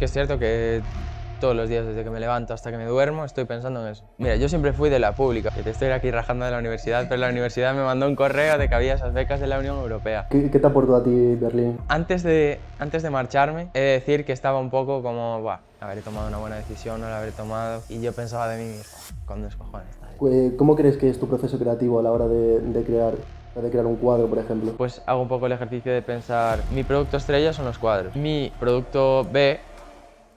que es cierto que todos los días desde que me levanto hasta que me duermo estoy pensando en eso. Mira, yo siempre fui de la pública, que te estoy aquí rajando de la universidad, pero la universidad me mandó un correo de que había esas becas de la Unión Europea. ¿Qué te aportó a ti Berlín? Antes de marcharme, he de decir que estaba un poco como, habré tomado una buena decisión, no la habré tomado, y yo pensaba de mí mismo, con dos cojones. ¿Cómo crees que es tu proceso creativo a la hora de crear un cuadro, por ejemplo? Pues hago un poco el ejercicio de pensar, mi producto estrella son los cuadros, mi producto B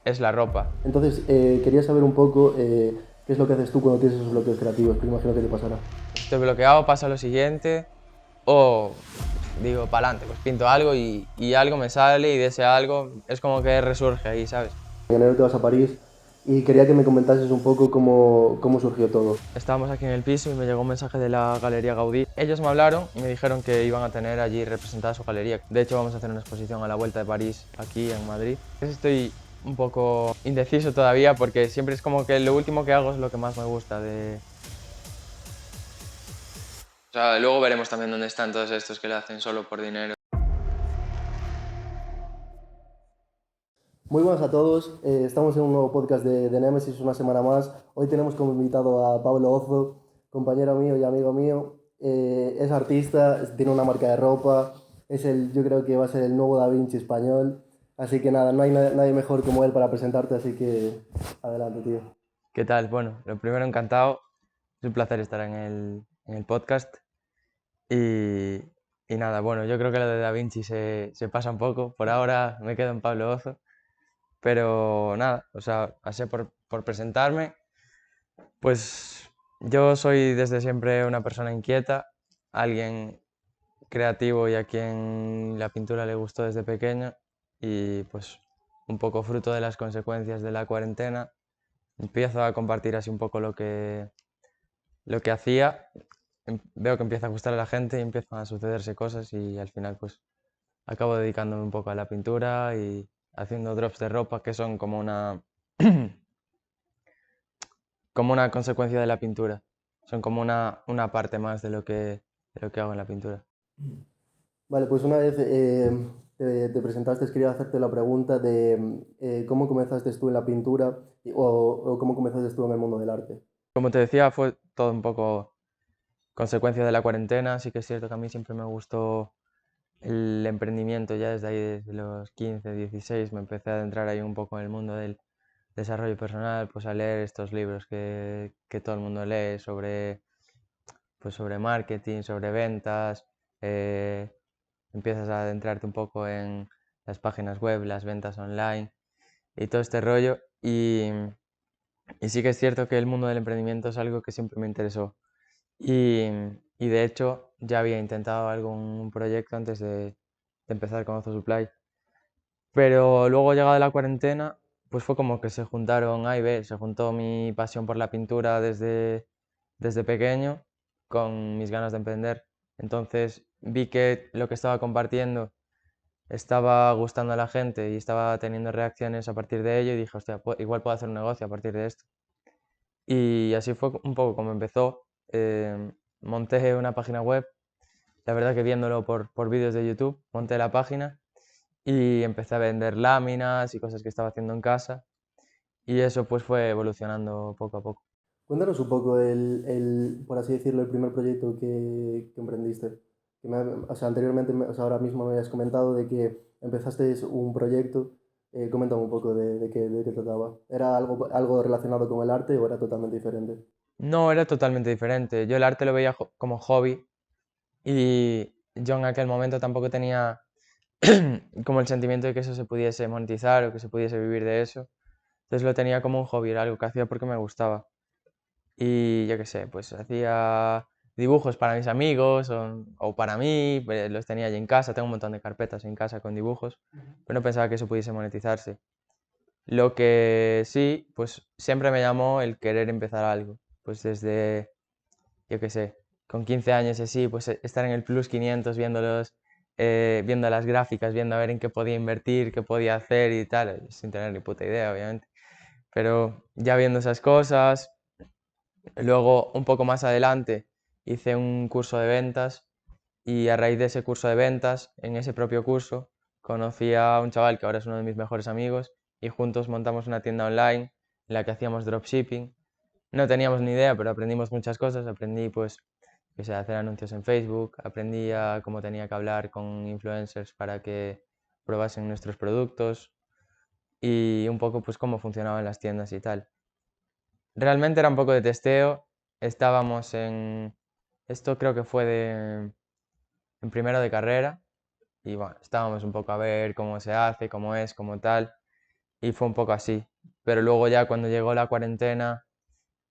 es la ropa. Entonces, quería saber un poco qué es lo que haces tú cuando tienes esos bloqueos creativos, que imagino que te pasará. Estoy bloqueado, pasa lo siguiente, o digo, para adelante, pues pinto algo y algo me sale y de ese algo es como que resurge ahí, ¿sabes? En enero te vas a París y quería que me comentases un poco cómo surgió todo. Estábamos aquí en el piso y me llegó un mensaje de la Galería Gaudí. Ellos me hablaron y me dijeron que iban a tener allí representada su galería. De hecho, vamos a hacer una exposición a la vuelta de París, aquí en Madrid. Estoy un poco indeciso todavía porque siempre es como que lo último que hago es lo que más me gusta de... O sea, luego veremos también dónde están todos estos que lo hacen solo por dinero. Muy buenas a todos, estamos en un nuevo podcast de Nemesis, una semana más. Hoy tenemos como invitado a Pablo Ozo, compañero mío y amigo mío. Es artista, tiene una marca de ropa, yo creo que va a ser el nuevo Da Vinci español. Así que nada, no hay nadie mejor como él para presentarte, así que adelante, tío. ¿Qué tal? Bueno, lo primero, encantado. Es un placer estar en el podcast. Y, y nada, bueno, yo creo que lo de Da Vinci se pasa un poco. Por ahora me quedo en Pablo Ozo. Pero nada, o sea, así por presentarme, pues yo soy desde siempre una persona inquieta, alguien creativo y a quien la pintura le gustó desde pequeño y pues un poco fruto de las consecuencias de la cuarentena, empiezo a compartir así un poco lo que hacía, veo que empieza a gustar a la gente y empiezan a sucederse cosas y al final pues acabo dedicándome un poco a la pintura y haciendo drops de ropa que son como una como una consecuencia de la pintura. Son como una parte más de lo que hago en la pintura. Vale, pues una vez te presentaste, quería hacerte la pregunta de cómo comenzaste tú en la pintura o cómo comenzaste tú en el mundo del arte. Como te decía, fue todo un poco consecuencia de la cuarentena. Sí que es cierto que a mí siempre me gustó el emprendimiento, ya desde ahí, desde los 15, 16, me empecé a adentrar ahí un poco en el mundo del desarrollo personal, pues a leer estos libros que todo el mundo lee sobre, pues sobre marketing, sobre ventas, eh, empiezas a adentrarte un poco en las páginas web, las ventas online y todo este rollo. Y sí que es cierto que el mundo del emprendimiento es algo que siempre me interesó. Y, y de hecho ya había intentado algún proyecto antes de empezar con Ozo Supply. Pero luego llegada la cuarentena, pues fue como que se juntaron A y B, se juntó mi pasión por la pintura desde pequeño con mis ganas de emprender. Entonces vi que lo que estaba compartiendo estaba gustando a la gente y estaba teniendo reacciones a partir de ello y dije, hostia, igual puedo hacer un negocio a partir de esto. Y así fue un poco como empezó. Monté una página web, la verdad que viéndolo por vídeos de YouTube, monté la página y empecé a vender láminas y cosas que estaba haciendo en casa y eso pues fue evolucionando poco a poco. Cuéntanos un poco por así decirlo, el primer proyecto que emprendiste. O sea, anteriormente, o sea, ahora mismo me habías comentado de que empezaste un proyecto. Coméntame un poco de qué trataba. ¿Era algo relacionado con el arte o era totalmente diferente? No, era totalmente diferente. Yo el arte lo veía como hobby y yo en aquel momento tampoco tenía como el sentimiento de que eso se pudiese monetizar o que se pudiese vivir de eso. Entonces lo tenía como un hobby, era algo que hacía porque me gustaba. Y yo qué sé, pues hacía dibujos para mis amigos o para mí, pues, los tenía allí en casa, tengo un montón de carpetas en casa con dibujos, pero no pensaba que eso pudiese monetizarse. Lo que sí, pues siempre me llamó el querer empezar algo, pues desde, yo qué sé, con 15 años y así, pues estar en el Plus 500 viendo las gráficas, viendo a ver en qué podía invertir, qué podía hacer y tal, sin tener ni puta idea, obviamente. Pero ya viendo esas cosas, luego, un poco más adelante, hice un curso de ventas y a raíz de ese curso de ventas, en ese propio curso, conocí a un chaval que ahora es uno de mis mejores amigos y juntos montamos una tienda online en la que hacíamos dropshipping. No teníamos ni idea, pero aprendimos muchas cosas. Aprendí pues que sé, hacer anuncios en Facebook, aprendí a cómo tenía que hablar con influencers para que probasen nuestros productos y un poco pues cómo funcionaban las tiendas y tal. Realmente era un poco de testeo, estábamos esto creo que fue en primero de carrera y bueno, estábamos un poco a ver cómo se hace, cómo es, cómo tal y fue un poco así. Pero luego ya cuando llegó la cuarentena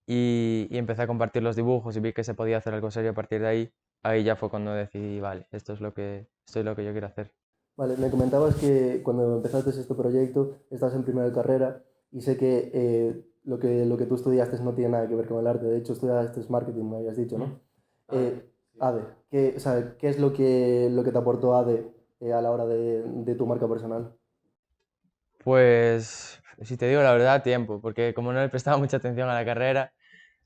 y empecé a compartir los dibujos y vi que se podía hacer algo serio a partir de ahí, ahí ya fue cuando decidí, vale, esto es lo que yo quiero hacer. Vale, me comentabas que cuando empezaste este proyecto estás en primera de carrera y sé que, lo que tú estudiaste no tiene nada que ver con el arte, de hecho estudiaste marketing, me habías dicho, ¿no? ADE, ¿qué, o sea, ¿qué es lo que te aportó ADE a la hora de tu marca personal? Pues, si te digo la verdad, tiempo, porque como no le prestaba mucha atención a la carrera,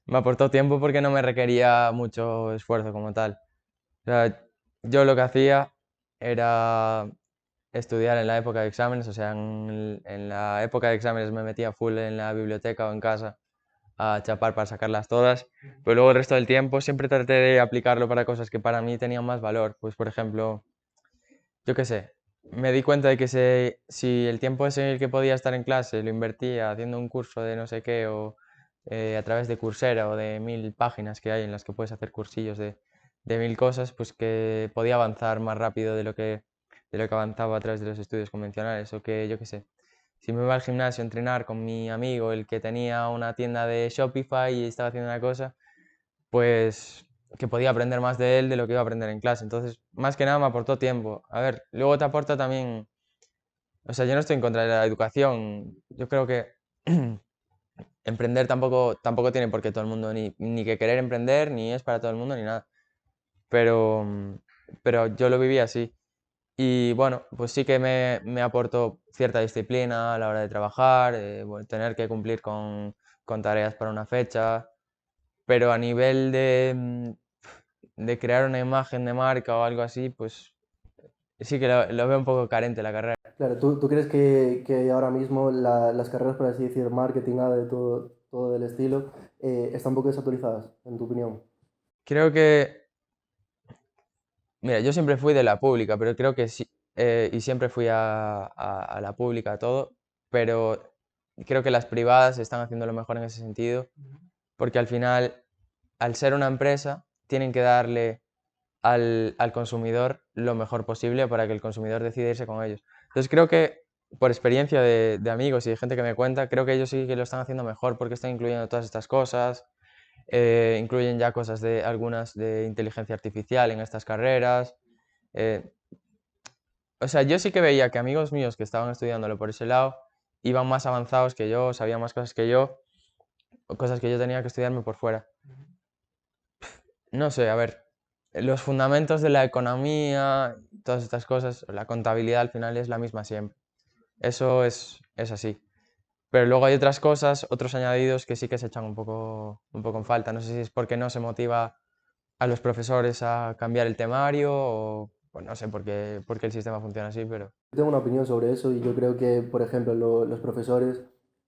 me aportó tiempo porque no me requería mucho esfuerzo como tal. O sea, yo lo que hacía era estudiar en la época de exámenes, o sea, en la época de exámenes me metía full en la biblioteca o en casa a chapar para sacarlas todas, pero luego el resto del tiempo siempre traté de aplicarlo para cosas que para mí tenían más valor. Pues, por ejemplo, yo qué sé, me di cuenta de que si el tiempo ese en el que podía estar en clase lo invertía haciendo un curso de no sé qué o a través de Coursera o de 1000 páginas que hay en las que puedes hacer cursillos de 1000 cosas, pues que podía avanzar más rápido de lo que avanzaba a través de los estudios convencionales o que yo qué sé. Si me iba al gimnasio a entrenar con mi amigo, el que tenía una tienda de Shopify y estaba haciendo una cosa, pues que podía aprender más de él de lo que iba a aprender en clase. Entonces, más que nada me aportó tiempo. A ver, luego te aporta también, o sea, yo no estoy en contra de la educación. Yo creo que emprender tampoco tiene por qué todo el mundo ni que querer emprender, ni es para todo el mundo, ni nada. Pero, pero yo lo viví así. Y bueno, pues sí que me aportó cierta disciplina a la hora de trabajar, bueno, tener que cumplir con tareas para una fecha, pero a nivel de crear una imagen de marca o algo así, pues sí que lo veo un poco carente la carrera. Claro, ¿tú crees que ahora mismo las carreras, por así decir, marketing, ADE, todo del estilo, están un poco desactualizadas, en tu opinión? Creo que, mira, yo siempre fui de la pública, pero creo que sí, y siempre fui a la pública, a todo, pero creo que las privadas están haciendo lo mejor en ese sentido, porque al final, al ser una empresa, tienen que darle al consumidor lo mejor posible para que el consumidor decida irse con ellos. Entonces creo que, por experiencia de amigos y de gente que me cuenta, creo que ellos sí que lo están haciendo mejor porque están incluyendo todas estas cosas, incluyen ya cosas de algunas de inteligencia artificial en estas carreras. eh, o sea, yo sí que veía que amigos míos que estaban estudiándolo por ese lado iban más avanzados que yo, sabían más cosas que yo, o cosas que yo tenía que estudiarme por fuera. No sé, a ver, los fundamentos de la economía, todas estas cosas, la contabilidad al final es la misma siempre. Eso es así. Pero luego hay otras cosas, otros añadidos que sí que se echan un poco en falta. No sé si es porque no se motiva a los profesores a cambiar el temario o pues no sé por qué el sistema funciona así, pero Tengo una opinión sobre eso y yo creo que, por ejemplo, los profesores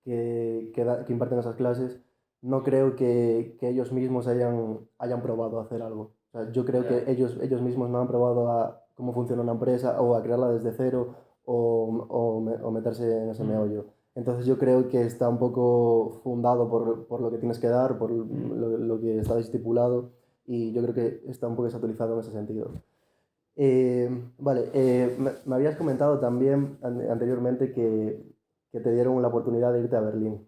que imparten esas clases, no creo que ellos mismos hayan probado a hacer algo. O sea, yo creo que ellos mismos no han probado a cómo funciona una empresa o a crearla desde cero o meterse en ese meollo. Entonces yo creo que está un poco fundado por lo que tienes que dar, por lo que está estipulado y yo creo que está un poco desactualizado en ese sentido. Vale, me habías comentado también anteriormente que te dieron la oportunidad de irte a Berlín.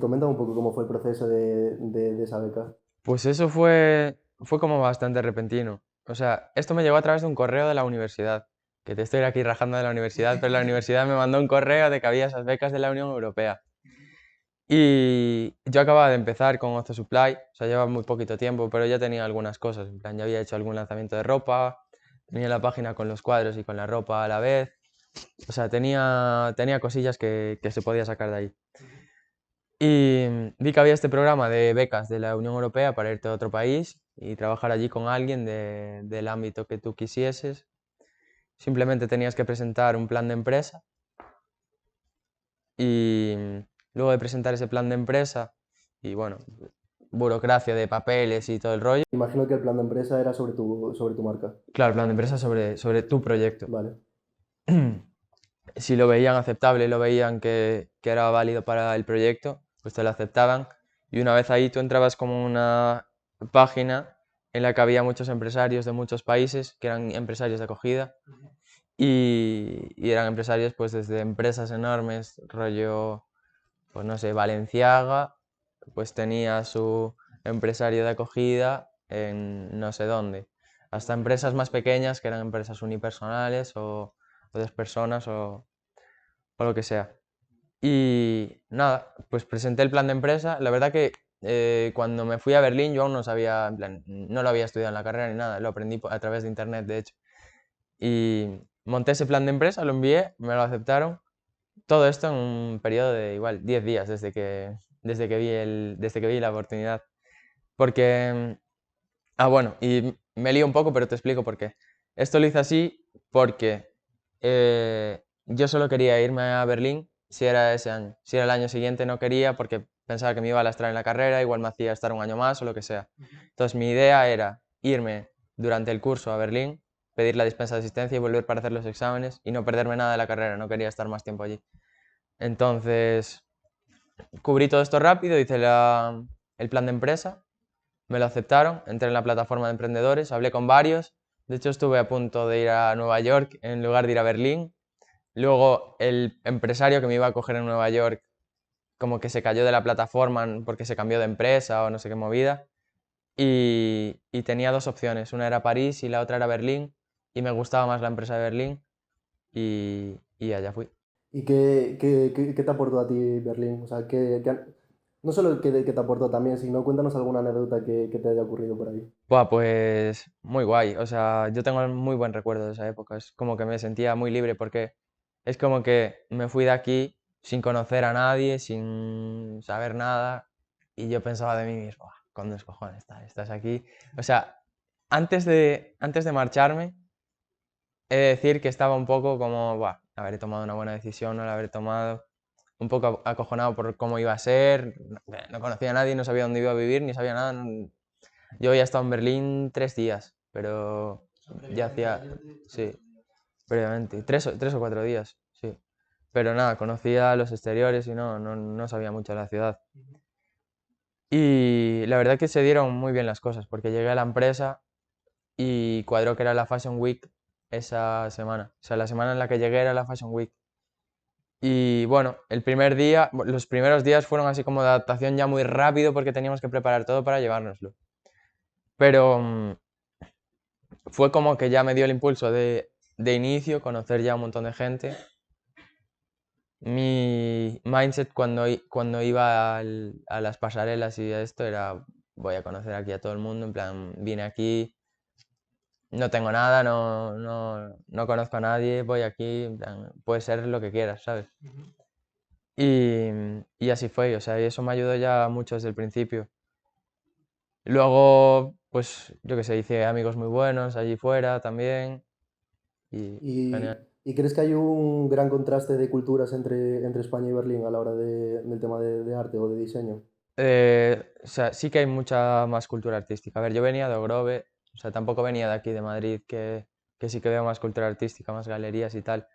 Coméntame un poco cómo fue el proceso de esa beca. pues eso fue como bastante repentino. O sea, esto me llegó a través de un correo de la universidad, que te estoy aquí rajando de la universidad, pero la universidad me mandó un correo de que había esas becas de la Unión Europea. Y yo acababa de empezar con Ozo Supply, o sea, llevaba muy poquito tiempo, pero ya tenía algunas cosas. En plan, ya había hecho algún lanzamiento de ropa, tenía la página con los cuadros y con la ropa a la vez. O sea, tenía cosillas que se podía sacar de ahí. Y vi que había este programa de becas de la Unión Europea para irte a otro país y trabajar allí con alguien del ámbito que tú quisieses. Simplemente tenías que presentar un plan de empresa luego de presentar ese plan de empresa y bueno, burocracia de papeles y todo el rollo. Imagino que el plan de empresa era sobre tu marca. Claro, el plan de empresa sobre tu proyecto. Vale. Si lo veían aceptable, lo veían que era válido para el proyecto, pues te lo aceptaban. Y una vez ahí tú entrabas como una página en la que había muchos empresarios de muchos países, que eran empresarios de acogida, y eran empresarios pues desde empresas enormes, rollo, pues no sé, Balenciaga, pues tenía su empresario de acogida en no sé dónde, hasta empresas más pequeñas que eran empresas unipersonales o 2 personas o lo que sea. Y nada, pues presenté el plan de empresa. La verdad que cuando me fui a Berlín yo aún no sabía, en plan, no lo había estudiado en la carrera ni nada, lo aprendí a través de internet, de hecho. Y monté ese plan de empresa, lo envié, me lo aceptaron. Todo esto en un periodo de igual 10 días desde que vi la oportunidad. Porque, bueno, y me lío un poco, pero te explico por qué. Esto lo hice así porque yo solo quería irme a Berlín si era ese año. Si era el año siguiente no quería porque pensaba que me iba a lastrar en la carrera, igual me hacía estar un año más o lo que sea. Entonces mi idea era irme durante el curso a Berlín, pedir la dispensa de asistencia y volver para hacer los exámenes y no perderme nada de la carrera, no quería estar más tiempo allí. Entonces cubrí todo esto rápido, hice el plan de empresa, me lo aceptaron, entré en la plataforma de emprendedores, hablé con varios, de hecho estuve a punto de ir a Nueva York en lugar de ir a Berlín. Luego el empresario que me iba a coger en Nueva York como que se cayó de la plataforma porque se cambió de empresa o no sé qué movida. Y tenía 2 opciones, una era París y la otra era Berlín. Y me gustaba más la empresa de Berlín y allá fui. ¿Y qué te aportó a ti Berlín? O sea, no solo qué te aportó también, sino cuéntanos alguna anécdota que te haya ocurrido por ahí. Buah, pues muy guay. O sea, yo tengo muy buen recuerdo de esa época. Es como que me sentía muy libre porque es como que me fui de aquí sin conocer a nadie, sin saber nada. Y yo pensaba de mí mismo, "Buah, con 2 cojones, estás aquí". O sea, antes de marcharme, he de decir que estaba un poco como, "Buah, habré tomado una buena decisión, no la habré tomado". Un poco acojonado por cómo iba a ser. No conocía a nadie, no sabía dónde iba a vivir, ni sabía nada. Yo había estado en Berlín 3 días, pero ya hacía, sí, previamente, 3 o 4 días, sí. Pero nada, conocía los exteriores y no sabía mucho de la ciudad. Y la verdad que se dieron muy bien las cosas, porque llegué a la empresa y cuadró que era la Fashion Week esa semana. O sea, la semana en la que llegué era la Fashion Week. Y bueno, los primeros días fueron así como de adaptación ya muy rápido porque teníamos que preparar todo para llevárnoslo. Pero fue como que ya me dio el impulso de inicio, conocer ya un montón de gente. Mi mindset cuando iba a las pasarelas y a esto era, voy a conocer aquí a todo el mundo, en plan, vine aquí, no tengo nada, no conozco a nadie, voy aquí, en plan, puede ser lo que quieras, ¿sabes? Y así fue, o sea, y eso me ayudó ya mucho desde el principio. Luego, pues, yo qué sé, hice amigos muy buenos allí fuera también y genial. ¿Y crees que hay un gran contraste de culturas entre España y Berlín a la hora del tema de arte o de diseño? O sea, sí que hay mucha más cultura artística. A ver, yo venía de Ogrove, o sea, tampoco venía de aquí, de Madrid, que sí que veo más cultura artística, más galerías y tal.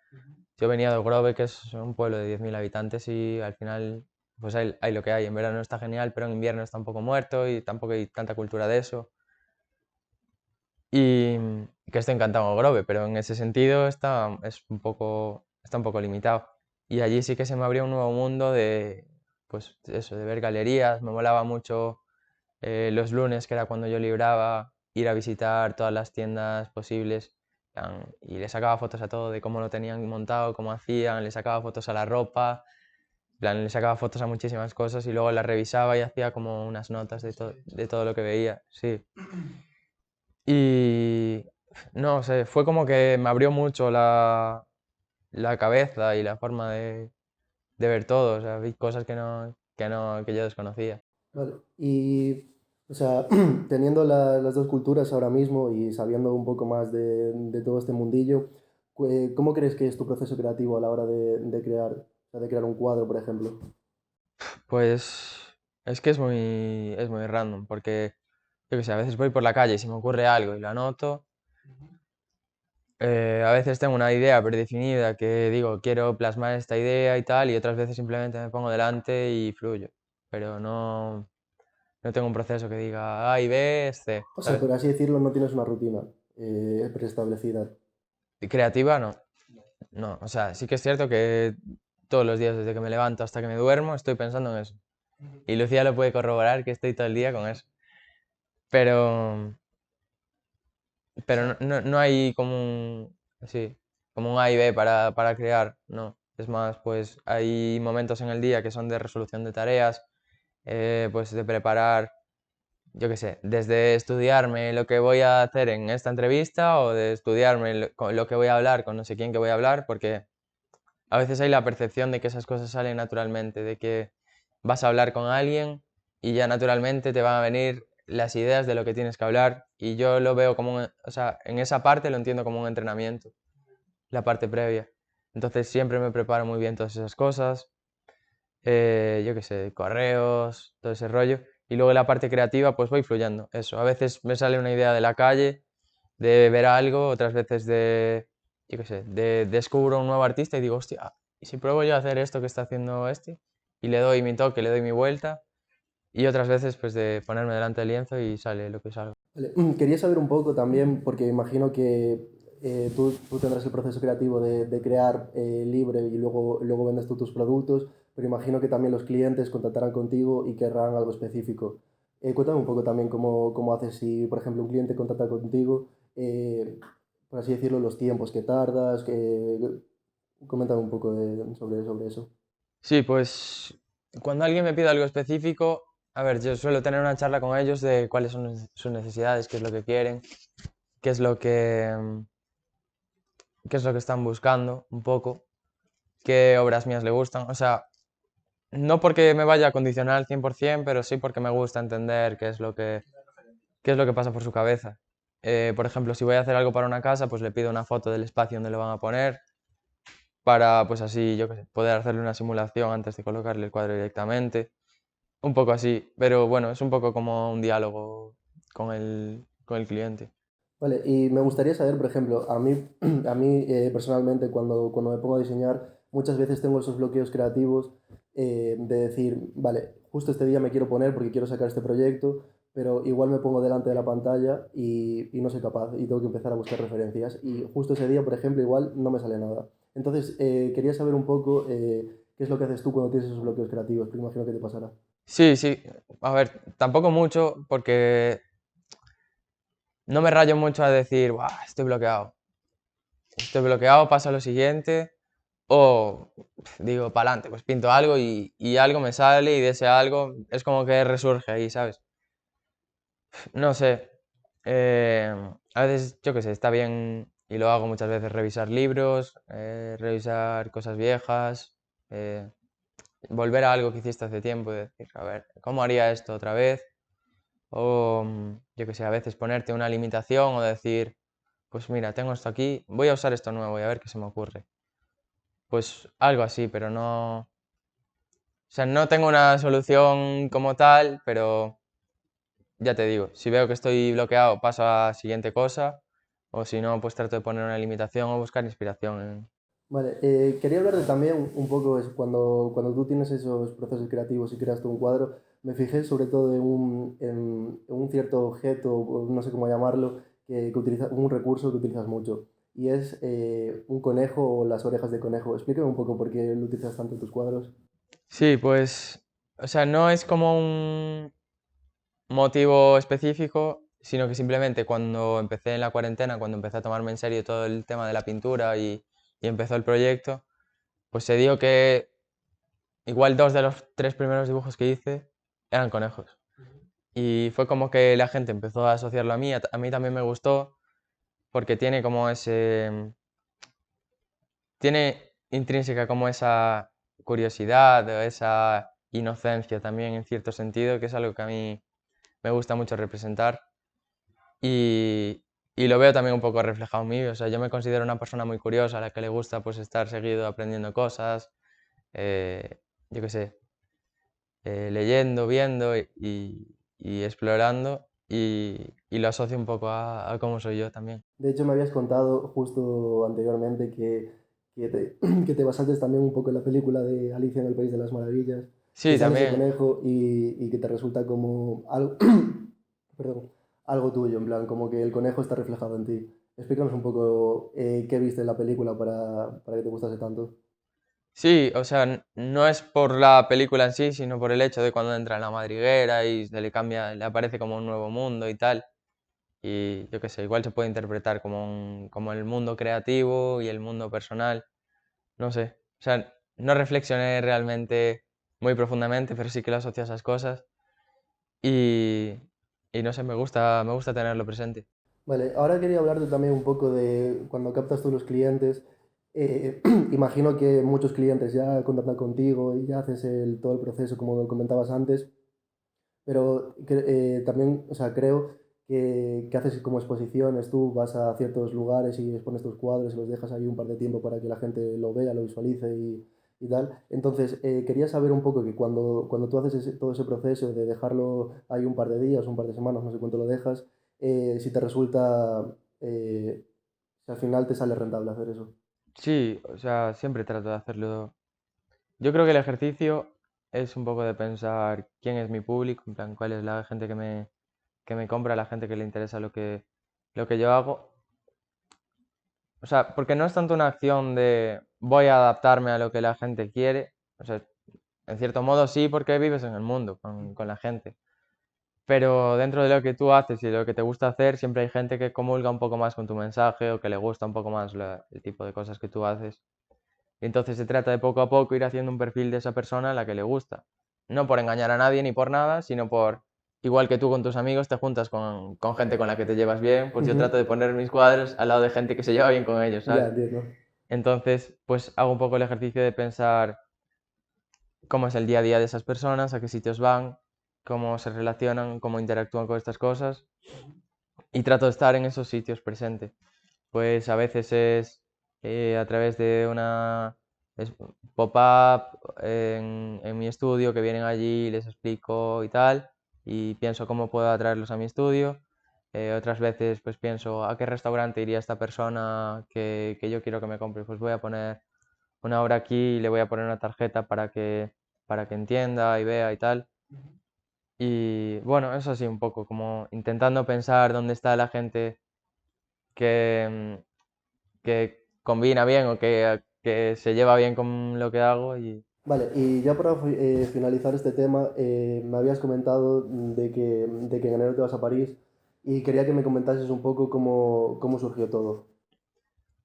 Yo venía de Ogrove, que es un pueblo de 10.000 habitantes y al final, pues hay lo que hay. En verano está genial, pero en invierno está un poco muerto y tampoco hay tanta cultura de eso. Y que estoy encantado en Grove, pero en ese sentido está un poco limitado. Y allí sí que se me abrió un nuevo mundo pues eso, de ver galerías. Me molaba mucho los lunes, que era cuando yo libraba, ir a visitar todas las tiendas posibles. Y le sacaba fotos a todo de cómo lo tenían montado, cómo hacían, le sacaba fotos a la ropa, le sacaba fotos a muchísimas cosas y luego las revisaba y hacía como unas notas de todo lo que veía. Sí. Y no sé, fue como que me abrió mucho la cabeza y la forma de ver todo. O sea, vi cosas que yo desconocía. Vale. Y, o sea, teniendo las dos culturas ahora mismo y sabiendo un poco más de todo este mundillo, ¿cómo crees que es tu proceso creativo a la hora de crear, o sea, de crear un cuadro, por ejemplo? Pues es que es muy random, porque yo qué sé, a veces voy por la calle y se me ocurre algo y lo anoto. A veces tengo una idea predefinida que digo, quiero plasmar esta idea y tal, y otras veces simplemente me pongo delante y fluyo. Pero no tengo un proceso que diga A y B, es C, O sea, ¿sabes? por así decirlo, no tienes una rutina preestablecida. Y creativa no. No, o sea, sí que es cierto que todos los días desde que me levanto hasta que me duermo estoy pensando en eso. Y Lucía lo puede corroborar que estoy todo el día con eso. Pero, pero no hay como sí, como un A y B para crear, no. Es más, pues hay momentos en el día que son de resolución de tareas, pues de preparar, yo qué sé, desde estudiarme lo que voy a hacer en esta entrevista o de estudiarme con lo que voy a hablar con no sé quién que voy a hablar, porque a veces hay la percepción de que esas cosas salen naturalmente, de que vas a hablar con alguien y ya naturalmente te van a venir las ideas de lo que tienes que hablar y yo lo veo como o sea, en esa parte lo entiendo como un entrenamiento, la parte previa. Entonces siempre me preparo muy bien todas esas cosas, yo qué sé, correos, todo ese rollo. Y luego la parte creativa, pues voy fluyendo, eso. A veces me sale una idea de la calle, de ver algo, otras veces yo qué sé, descubro un nuevo artista y digo, hostia, ¿y si pruebo yo a hacer esto que está haciendo este? Y le doy mi toque, le doy mi vuelta. Y otras veces, pues de ponerme delante del lienzo y sale lo que salga. Vale, quería saber un poco también, porque imagino que tú tendrás el proceso creativo de crear libre y luego vendes tú tus productos, pero imagino que también los clientes contactarán contigo y querrán algo específico. Cuéntame un poco también cómo haces si, por ejemplo, un cliente contacta contigo, por así decirlo, los tiempos que tardas, coméntame un poco sobre eso. Sí, pues cuando alguien me pide algo específico, a ver, yo suelo tener una charla con ellos de cuáles son sus necesidades, qué es lo que quieren, qué es lo qué es lo que están buscando un poco, qué obras mías le gustan. O sea, no porque me vaya a condicionar al 100%, pero sí porque me gusta entender qué es lo que pasa por su cabeza. Por ejemplo, si voy a hacer algo para una casa, pues le pido una foto del espacio donde lo van a poner para, pues así, yo qué sé, poder hacerle una simulación antes de colocarle el cuadro directamente. Un poco así, pero bueno, es un poco como un diálogo con el cliente. Vale, y me gustaría saber, por ejemplo, a mí personalmente cuando me pongo a diseñar, muchas veces tengo esos bloqueos creativos de decir, vale, justo este día me quiero poner porque quiero sacar este proyecto, pero igual me pongo delante de la pantalla y no soy capaz y tengo que empezar a buscar referencias. Y justo ese día, por ejemplo, igual no me sale nada. Entonces, quería saber un poco qué es lo que haces tú cuando tienes esos bloqueos creativos, porque imagino que te pasará. Sí, sí, a ver, tampoco mucho porque no me rayo mucho a decir, "Buah, estoy bloqueado, pasa lo siguiente", o digo, para adelante, pues pinto algo y algo me sale y de ese algo es como que resurge ahí, ¿sabes? No sé, a veces, yo qué sé, está bien, y lo hago muchas veces, revisar libros, revisar cosas viejas, eh, volver a algo que hiciste hace tiempo y decir, a ver, ¿cómo haría esto otra vez? O, yo qué sé, a veces ponerte una limitación o decir, pues mira, tengo esto aquí, voy a usar esto nuevo y a ver qué se me ocurre. Pues algo así, pero no, o sea, no tengo una solución como tal, pero ya te digo, si veo que estoy bloqueado, paso a la siguiente cosa, o si no, pues trato de poner una limitación o buscar inspiración Vale, quería hablarte también un poco es cuando tú tienes esos procesos creativos y creas tú un cuadro, me fijé sobre todo en un cierto objeto, o no sé cómo llamarlo, que utiliza, un recurso que utilizas mucho, y es un conejo o las orejas de conejo. Explícame un poco por qué lo utilizas tanto en tus cuadros. Sí, pues, o sea, no es como un motivo específico, sino que simplemente cuando empecé en la cuarentena, cuando empecé a tomarme en serio todo el tema de la pintura y empezó el proyecto, pues se dio que igual dos de los tres primeros dibujos que hice eran conejos. Y fue como que la gente empezó a asociarlo a mí, a mí también me gustó, porque tiene como tiene intrínseca como esa curiosidad o esa inocencia también en cierto sentido, que es algo que a mí me gusta mucho representar. Y, y lo veo también un poco reflejado en mí, o sea, yo me considero una persona muy curiosa, a la que le gusta pues estar seguido aprendiendo cosas, yo qué sé, leyendo, viendo y explorando y lo asocio un poco a cómo soy yo también. De hecho, me habías contado justo anteriormente que te basaste también un poco en la película de Alicia en el País de las Maravillas, que Sí, sale ese también. conejo y que te resulta como algo, perdón, algo tuyo, en plan, como que el conejo está reflejado en ti. Explícanos un poco qué viste en la película para que te gustase tanto. Sí, o sea, no es por la película en sí, sino por el hecho de cuando entra en la madriguera y se le cambia, le aparece como un nuevo mundo y tal. Y yo qué sé, igual se puede interpretar como el mundo creativo y el mundo personal, no sé. O sea, no reflexioné realmente muy profundamente, pero sí que lo asocio a esas cosas y, y no sé, me gusta tenerlo presente. Vale, ahora quería hablarte también un poco de cuando captas tú los clientes. Eh, Imagino que muchos clientes ya contactan contigo y ya haces todo el proceso como comentabas antes, pero también, o sea, creo que haces como exposiciones, tú vas a ciertos lugares y expones tus cuadros y los dejas ahí un par de tiempo para que la gente lo vea, lo visualice y tal. Entonces, quería saber un poco que cuando tú haces todo ese proceso de dejarlo ahí un par de días, un par de semanas, no sé cuánto lo dejas, si te resulta, si al final te sale rentable hacer eso. Sí, o sea, siempre trato de hacerlo. Yo creo que el ejercicio es un poco de pensar quién es mi público, en plan, cuál es la gente que me compra, la gente que le interesa lo que yo hago. O sea, porque no es tanto una acción de voy a adaptarme a lo que la gente quiere. O sea, en cierto modo sí, porque vives en el mundo con la gente. Pero dentro de lo que tú haces y de lo que te gusta hacer, siempre hay gente que comulga un poco más con tu mensaje o que le gusta un poco más el tipo de cosas que tú haces. Y entonces se trata de poco a poco ir haciendo un perfil de esa persona a la que le gusta. No por engañar a nadie ni por nada, sino por, igual que tú con tus amigos te juntas con gente con la que te llevas bien, pues yo trato Ujú. de poner mis cuadros al lado de gente que se lleva bien con ellos, Ya ¿sabes? entiendo. Entonces, pues hago un poco el ejercicio de pensar cómo es el día a día de esas personas, a qué sitios van, cómo se relacionan, cómo interactúan con estas cosas y trato de estar en esos sitios presente. Pues a veces es a través de una pop-up en mi estudio que vienen allí, les explico y tal, y pienso cómo puedo atraerlos a mi estudio. Otras veces pues pienso a qué restaurante iría esta persona que yo quiero que me compre. Pues voy a poner una hora aquí y le voy a poner una tarjeta para que entienda y vea y tal. Y bueno, eso sí, un poco como intentando pensar dónde está la gente que combina bien o que se lleva bien con lo que hago y Vale, y ya para finalizar este tema, me habías comentado de que en enero te vas a París y quería que me comentases un poco cómo surgió todo.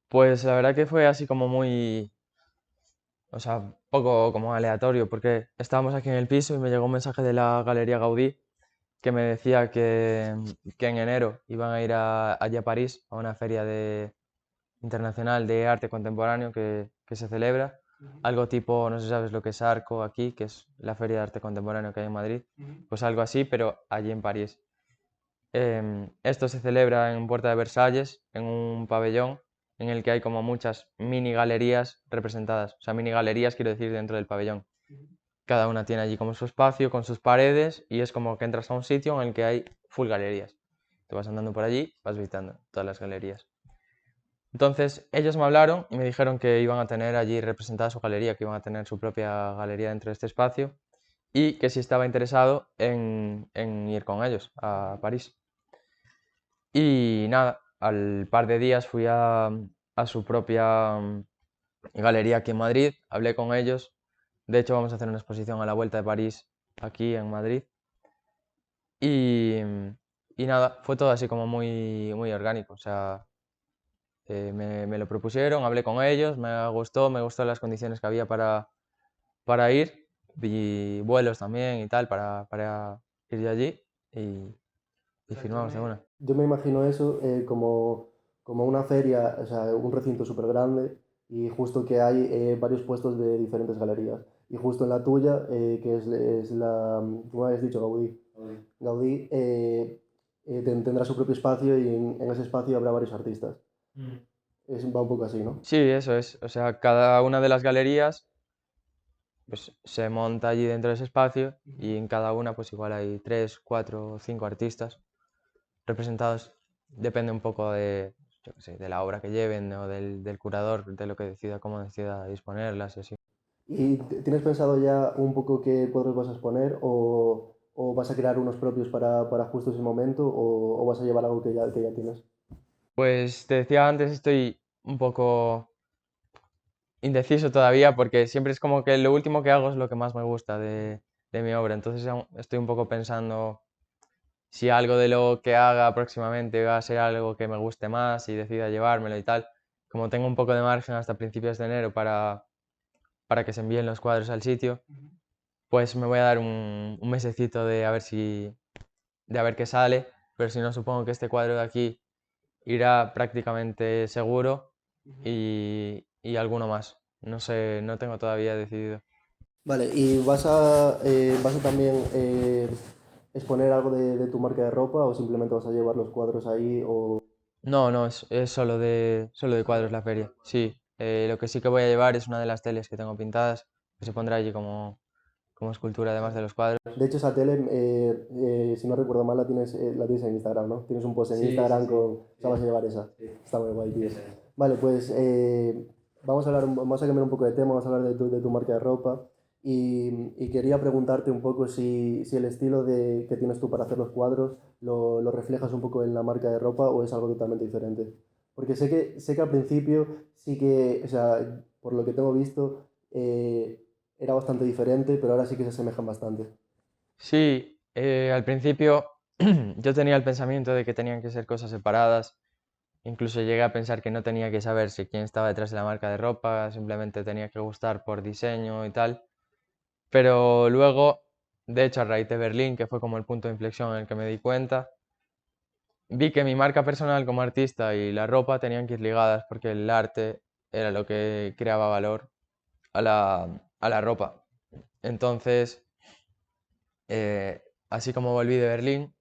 pues la verdad que fue así como muy, o sea, poco como aleatorio porque estábamos aquí en el piso y me llegó un mensaje de la Galería Gaudí que me decía que en enero iban a ir allí a París a una feria internacional de arte contemporáneo que se celebra, algo tipo, no sé si sabes lo que es Arco aquí, que es la feria de arte contemporáneo que hay en Madrid, pues algo así, pero allí en París. Esto se celebra en Puerta de Versalles, en un pabellón en el que hay como muchas mini galerías representadas. O sea, mini galerías quiero decir dentro del pabellón. Cada una tiene allí como su espacio, con sus paredes, y es como que entras a un sitio en el que hay full galerías. Te vas andando por allí, vas visitando todas las galerías. Entonces, ellos me hablaron y me dijeron que iban a tener allí representada su galería, que iban a tener su propia galería dentro de este espacio y que si estaba interesado en ir con ellos a París. Y nada, al par de días fui a su propia galería aquí en Madrid, hablé con ellos. De hecho, vamos a hacer una exposición a la vuelta de París aquí en Madrid. Y, y nada, fue todo así como muy, muy orgánico. O sea, me lo propusieron, hablé con ellos, me gustó las condiciones que había para ir. Vi vuelos también y tal para ir de allí y firmamos de una. Yo me imagino eso como una feria, o sea, un recinto súper grande y justo que hay varios puestos de diferentes galerías. Y justo en la tuya, que es la, ¿cómo habéis dicho? Gaudí. Gaudí tendrá su propio espacio y en ese espacio habrá varios artistas. Va un poco así, ¿no? Sí, eso es. O sea, cada una de las galerías pues se monta allí dentro de ese espacio y en cada una pues igual hay 3, 4 o 5 artistas representados. Depende un poco de, yo qué sé, de la obra que lleven o del curador, de lo que decida, cómo decida disponerlas y así. ¿Y tienes pensado ya un poco qué cuadros vas a exponer o vas a crear unos propios para justo ese momento o vas a llevar algo que ya tienes? Pues te decía antes, estoy un poco indeciso todavía porque siempre es como que lo último que hago es lo que más me gusta de mi obra. Entonces aún estoy un poco pensando si algo de lo que haga próximamente va a ser algo que me guste más y decida llevármelo y tal. Como tengo un poco de margen hasta principios de enero para que se envíen los cuadros al sitio, pues me voy a dar un mesecito de a ver qué sale. Pero si no, supongo que este cuadro de aquí irá prácticamente seguro y alguno más. No sé, no tengo todavía decidido. Vale, ¿y vas a también exponer algo de tu marca de ropa o simplemente vas a llevar los cuadros ahí o... No, no, es solo de cuadros la feria. Sí, lo que sí que voy a llevar es una de las teles que tengo pintadas, que se pondrá allí como escultura además de los cuadros. De hecho, esa tele, si no recuerdo mal, la tienes en Instagram, ¿no? Tienes un post en Instagram con... O sea, vas a llevar esa. Está muy guay, tío. Vale, pues vamos a cambiar un poco de tema, vamos a hablar de tu marca de ropa. Y quería preguntarte un poco si el estilo que tienes tú para hacer los cuadros lo reflejas un poco en la marca de ropa o es algo totalmente diferente. Porque sé que al principio sí que, o sea, por lo que tengo visto, era bastante diferente, pero ahora sí que se asemejan bastante. Sí, al principio yo tenía el pensamiento de que tenían que ser cosas separadas. Incluso llegué a pensar que no tenía que saberse quién estaba detrás de la marca de ropa, simplemente tenía que gustar por diseño y tal. Pero luego, de hecho, a raíz de Berlín, que fue como el punto de inflexión en el que me di cuenta, vi que mi marca personal como artista y la ropa tenían que ir ligadas porque el arte era lo que creaba valor a la ropa. Entonces, así como volví de Berlín,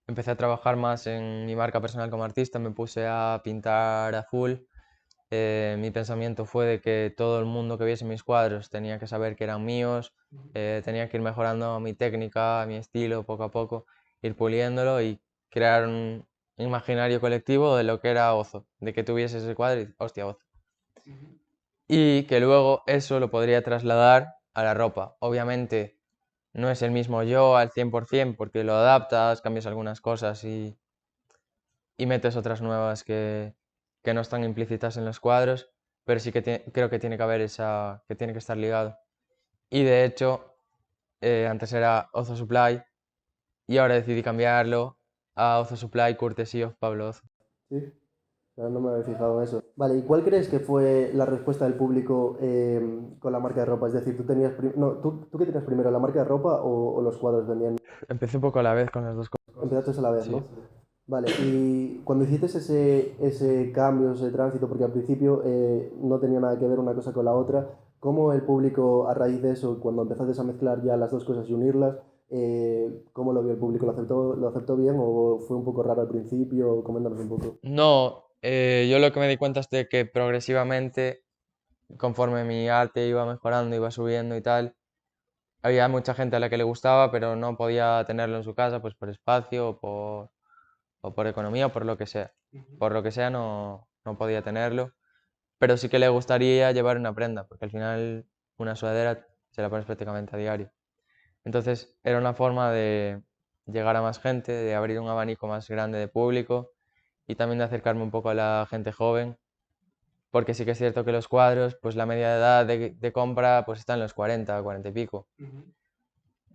empecé a trabajar más en mi marca personal como artista, me puse a pintar a full. Mi pensamiento fue de que todo el mundo que viese mis cuadros tenía que saber que eran míos, tenía que ir mejorando mi técnica, mi estilo poco a poco, ir puliéndolo y crear un imaginario colectivo de lo que era Ozo, de que tuviese ese cuadro y, hostia, Ozo. Y que luego eso lo podría trasladar a la ropa. Obviamente no es el mismo yo al 100% porque lo adaptas, cambias algunas cosas y metes otras nuevas que no están implícitas en los cuadros, pero sí que creo que tiene que haber que tiene que estar ligado. Y de hecho, antes era Ozo Supply y ahora decidí cambiarlo a Ozo Supply Courtesy of Pablo Ozo. ¿Sí? No me había fijado en eso. Vale, ¿y cuál crees que fue la respuesta del público con la marca de ropa? Es decir, no, ¿tú qué tenías primero, la marca de ropa o los cuadros vendían? Empecé un poco a la vez con las dos cosas. Empezaste a la vez, Sí. ¿no? Vale, y cuando hiciste ese cambio, ese tránsito, porque al principio no tenía nada que ver una cosa con la otra, ¿cómo el público a raíz de eso, cuando empezaste a mezclar ya las dos cosas y unirlas, cómo lo vio el público? Lo aceptó bien o fue un poco raro al principio? Coméntanos un poco. No, yo lo que me di cuenta es de que progresivamente, conforme mi arte iba mejorando, iba subiendo y tal, había mucha gente a la que le gustaba, pero no podía tenerlo en su casa, pues por espacio o por economía o por lo que sea. Por lo que sea no podía tenerlo, pero sí que le gustaría llevar una prenda, porque al final una sudadera se la pones prácticamente a diario. Entonces era una forma de llegar a más gente, de abrir un abanico más grande de público y también de acercarme un poco a la gente joven, porque sí que es cierto que los cuadros, pues la media de edad de compra pues está en los 40, 40 y pico.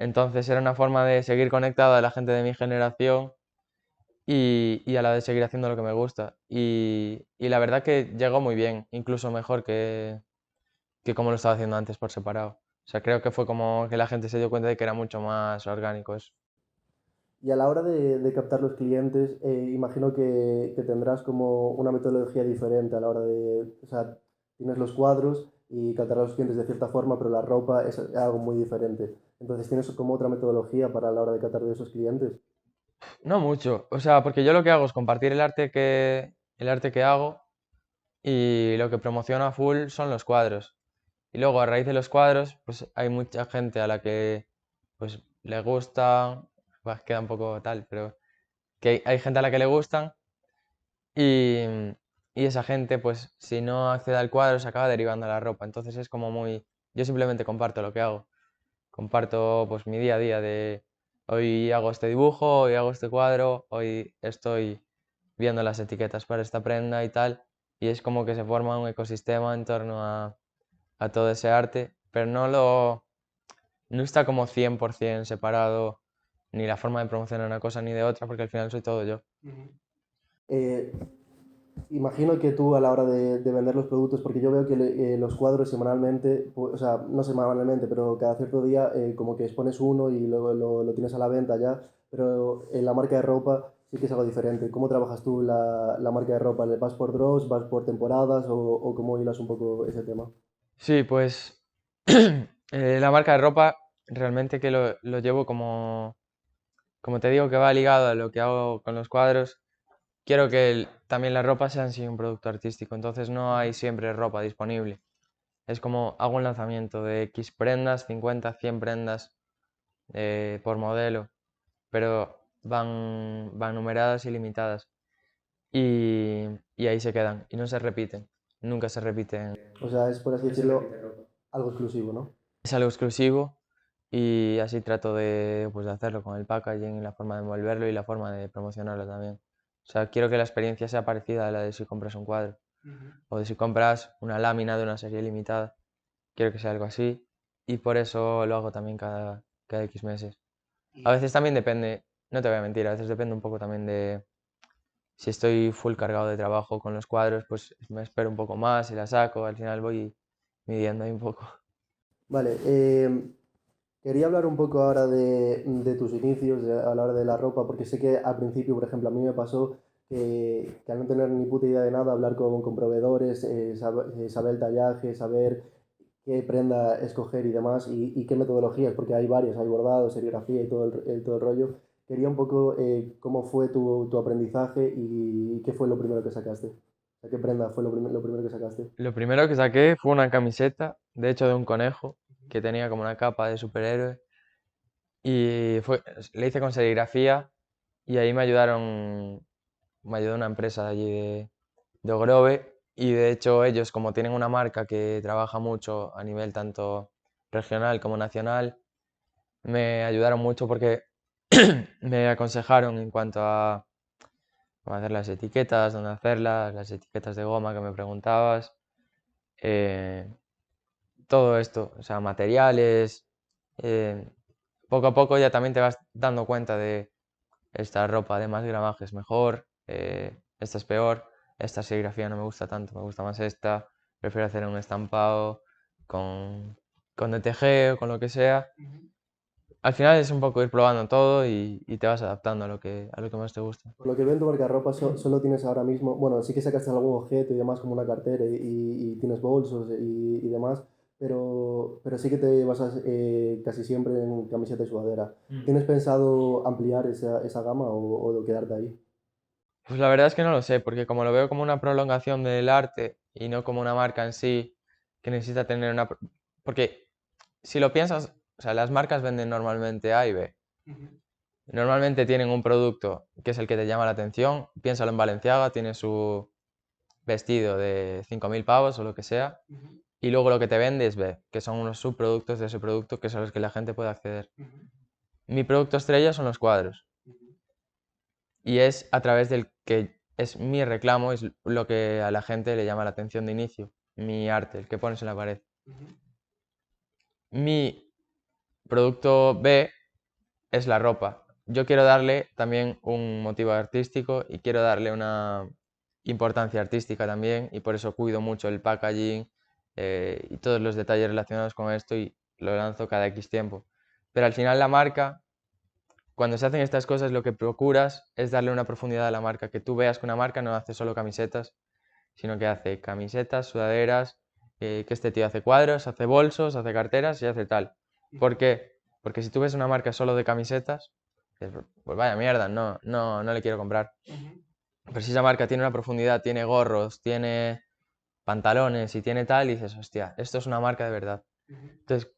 Entonces era una forma de seguir conectado a la gente de mi generación y a la de seguir haciendo lo que me gusta. Y la verdad que llegó muy bien, incluso mejor que como lo estaba haciendo antes por separado. O sea, creo que fue como que la gente se dio cuenta de que era mucho más orgánico eso. Y a la hora de captar los clientes, imagino que tendrás como una metodología diferente a la hora de, o sea, tienes los cuadros y captar a los clientes de cierta forma, pero la ropa es algo muy diferente. Entonces, ¿tienes como otra metodología para la hora de captar de esos clientes? No mucho, o sea, porque yo lo que hago es compartir el arte que hago y lo que promociono a full son los cuadros. Y luego a raíz de los cuadros, pues hay mucha gente a la que pues le gusta, pues, queda un poco tal, pero que hay gente a la que le gustan y, y esa gente, pues si no accede al cuadro, se acaba derivando a la ropa. Entonces es como muy... Yo simplemente comparto lo que hago. Comparto pues mi día a día de hoy hago este dibujo, hoy hago este cuadro, hoy estoy viendo las etiquetas para esta prenda y tal. Y es como que se forma un ecosistema en torno a todo ese arte, pero no está como 100% separado ni la forma de promocionar una cosa ni de otra, porque al final soy todo yo. Eh, Imagino que tú a la hora de vender los productos, porque yo veo que los cuadros semanalmente, o sea, no semanalmente, pero cada cierto día como que expones uno y luego lo tienes a la venta ya, pero en la marca de ropa sí que es algo diferente. ¿Cómo trabajas tú la marca de ropa? ¿Le vas por drops, vas por temporadas o cómo hilas un poco ese tema? Sí, pues la marca de ropa realmente que lo llevo como te digo que va ligado a lo que hago con los cuadros. Quiero que también la ropa sea en sí un producto artístico, entonces no hay siempre ropa disponible. Es como hago un lanzamiento de X prendas, 50, 100 prendas por modelo, pero van numeradas y limitadas. Y ahí se quedan y no se repiten, nunca se repiten. O sea, es por así decirlo algo exclusivo, ¿no? Es algo exclusivo y así trato pues, de hacerlo con el packaging, la forma de envolverlo y la forma de promocionarlo también. O sea, quiero que la experiencia sea parecida a la de si compras un cuadro o de si compras una lámina de una serie limitada. Quiero que sea algo así y por eso lo hago también cada X meses. A veces también depende, no te voy a mentir, a veces depende un poco también de si estoy full cargado de trabajo con los cuadros, pues me espero un poco más y la saco, al final voy midiendo ahí un poco. Vale, quería hablar un poco ahora de tus inicios a la hora de la ropa, porque sé que al principio, por ejemplo, a mí me pasó que al no tener ni puta idea de nada, hablar con proveedores, saber el tallaje, saber qué prenda escoger y demás, y qué metodologías, porque hay varias, hay bordado, serigrafía y todo el rollo. Quería un poco cómo fue tu aprendizaje y qué fue lo primero que sacaste. O sea, ¿qué prenda fue lo primero que sacaste? Lo primero que saqué fue una camiseta, de hecho de un conejo, que tenía como una capa de superhéroe. Le hice con serigrafía y ahí me ayudó una empresa de allí de Ogrove. Y de hecho ellos, como tienen una marca que trabaja mucho a nivel tanto regional como nacional, me ayudaron mucho porque me aconsejaron en cuanto a cómo hacer las etiquetas, dónde hacerlas, las etiquetas de goma que me preguntabas. eh, Todo esto, o sea, materiales. eh, Poco a poco ya también te vas dando cuenta de esta ropa de más gramaje es mejor, esta es peor, esta serigrafía no me gusta tanto, me gusta más esta, prefiero hacer un estampado con, con DTG o con lo que sea. Al final es un poco ir probando todo y te vas adaptando a lo que más te gusta. Por lo que veo en tu marca de ropa, solo tienes ahora mismo, bueno, sí que sacaste algún objeto y demás, como una cartera y tienes bolsos y demás, pero sí que te basas casi siempre en camiseta y sudadera. ¿Tienes pensado ampliar esa gama o quedarte ahí? Pues la verdad es que no lo sé, porque como lo veo como una prolongación del arte y no como una marca en sí que necesita tener una... Porque si lo piensas, o sea, las marcas venden normalmente A y B. Normalmente tienen un producto que es el que te llama la atención. Piénsalo en Balenciaga, tiene su vestido de 5.000 pavos o lo que sea. Y luego lo que te vende es B, que son unos subproductos de ese producto que son los que la gente puede acceder. Mi producto estrella son los cuadros. Y es a través del que es mi reclamo, es lo que a la gente le llama la atención de inicio. Mi arte, el que pones en la pared. Mi producto B es la ropa. Yo quiero darle también un motivo artístico y quiero darle una importancia artística también y por eso cuido mucho el packaging y todos los detalles relacionados con esto y lo lanzo cada X tiempo. Pero al final la marca, cuando se hacen estas cosas, lo que procuras es darle una profundidad a la marca, que tú veas que una marca no hace solo camisetas, sino que hace camisetas, sudaderas, que este tío hace cuadros, hace bolsos, hace carteras y hace tal. ¿Por qué? Porque si tú ves una marca solo de camisetas, pues vaya mierda, no le quiero comprar. Pero si esa marca tiene una profundidad, tiene gorros, tiene pantalones y tiene tal, y dices, hostia, esto es una marca de verdad. Entonces,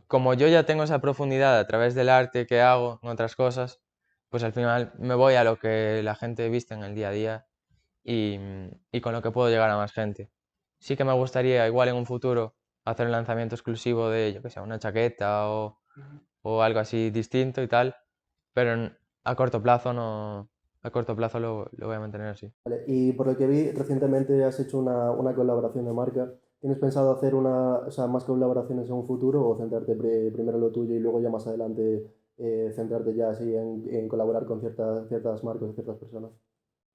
como yo ya tengo esa profundidad a través del arte que hago en otras cosas, pues al final me voy a lo que la gente viste en el día a día y, y con lo que puedo llegar a más gente. Sí que me gustaría, igual en un futuro, hacer un lanzamiento exclusivo de, yo que sé, una chaqueta o algo así distinto y tal, pero a corto plazo no, a corto plazo lo voy a mantener así. Vale, y por lo que vi, recientemente has hecho una colaboración de marca. ¿Tienes pensado hacer o sea, más colaboraciones en un futuro o centrarte primero en lo tuyo y luego ya más adelante centrarte ya así en colaborar con ciertas marcas o ciertas personas?